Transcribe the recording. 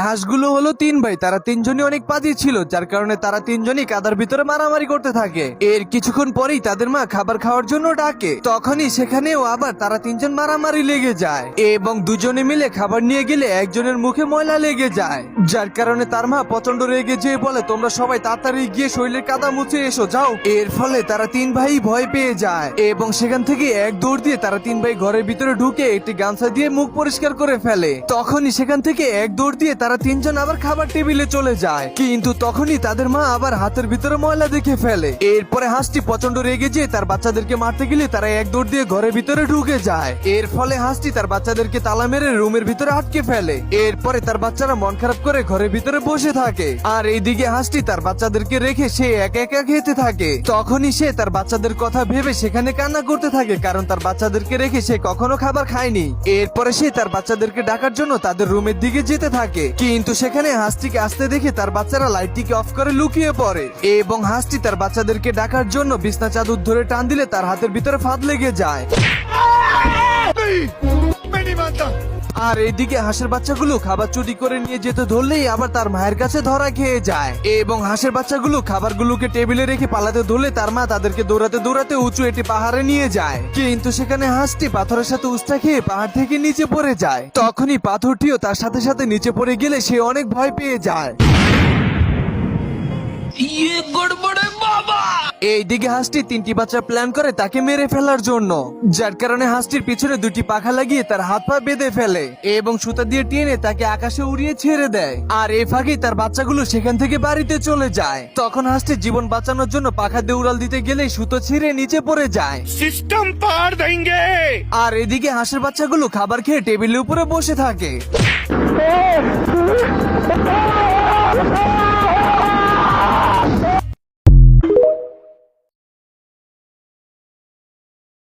হাঁসগুলো হলো তিন ভাই, তারা তিনজনই অনেক পাজি ছিল, যার কারণে তারা তিনজনই কাদার ভিতরে মারামারি করতে থাকে। এর কিছুক্ষণ পরেই তাদের মা খাবার খাওয়ার জন্য ডাকে, তখনই সেখানেও আবার তারা তিনজন মারামারি লেগে যায় এবং দুজনে মিলে খাবার নিয়ে গেলে একজনের মুখে ময়লা লেগে যায়, যার কারণে তার মা প্রচন্ড রেগে যেয়ে বলে, তোমরা সবাই তাড়াতাড়ি গিয়ে শরীরের কাদা মুছে এসো, যাও। এর ফলে তারা তিন ভাই ভয় পেয়ে যায় এবং সেখান থেকে এক দৌড় দিয়ে তারা তিন ভাই ঘরের ভিতরে ঢুকে একটি গামছা দিয়ে মুখ পরিষ্কার করে ফেলে। তখনই সেখান থেকে এক দৌড় দিয়ে তারা তিনজন আবার খাবার টেবিলে চলে যায়, কিন্তু তখনই তাদের মা আবার হাতের ভিতরে ময়লা দেখে ফেলে। এরপরে হাঁসটি প্রচন্ড রেগে যেয়ে তার বাচ্চাদেরকে মারতে গেলে তারা এক দৌড় দিয়ে ঘরের ভিতরে ঢুকে যায়। এর ফলে হাঁসটি তার বাচ্চাদেরকে তালা মেরে রুমের ভিতরে আটকে ফেলে। এরপরে তার বাচ্চারা মন খারাপ করে ঘরের ভিতরে বসে থাকে, আর এইদিকে হাঁসটি তার বাচ্চাদেরকে রেখে সে একা একা খেতে থাকে। তখনই সে তার বাচ্চাদের কথা ভেবে সেখানে কান্না করতে থাকে, কারণ তার বাচ্চাদেরকে রেখে সে কখনো খাবার খায়নি। এরপরে সে তার বাচ্চাদেরকে ডাকার জন্য তাদের রুমের দিকে যেতে থাকে, কিন্তু সেখানে হাঁসটিকে আসতে দেখে তার বাচ্চারা লাইটটিকে অফ করে লুকিয়ে পড়ে এবং হাঁসটি তার বাচ্চাদেরকে ডাকার জন্য বিছনা চাদর ধরে টান দিলে তার হাতের ভিতরে ফাঁদ লেগে যায়। আর এইদিকে হাঁসের বাচ্চাগুলো খাবার চুরি করে নিয়ে যেতে ধরলেই আবার তার মায়ের কাছে ধরা খেয়ে যায় এবং হাঁসের বাচ্চাগুলো খাবারগুলোকে টেবিলে রেখে পালাতে ধরলে তার মা তাদেরকে দৌড়াতে দৌড়াতে উঁচু একটি পাহাড়ে নিয়ে যায়, কিন্তু সেখানে হাঁসটি পাথরের সাথে উস্তা খেয়ে পাহাড় থেকে নিচে পড়ে যায়। তখনই পাথরটিও তার সাথে সাথে নিচে পড়ে গেলে সে অনেক ভয় পেয়ে যায়। এইদিকে হাঁসটি তিনটি বাচ্চা প্ল্যান করে তাকে মেরে ফেলার জন্য, যার কারণে হাঁসটির পিছনে দুটি পাখা লাগিয়ে তার হাত পা বেঁধে ফেলে এবং সুতা দিয়ে টেনে তাকে আকাশে উড়িয়ে ছেড়ে দেয়। আর এই ফাঁকে তার বাচ্চাগুলো সেখান থেকে বাড়িতে চলে যায়। তখন হাঁসটি জীবন বাঁচানোর জন্য পাখা দিয়ে উড়াল দিতে গেলে সুতো ছিঁড়ে নিচে পড়ে যায়। সিস্টেম পার দেंगे। আর এদিকে হাঁসের বাচ্চাগুলো খাবার খেয়ে টেবিলের উপরে বসে থাকে।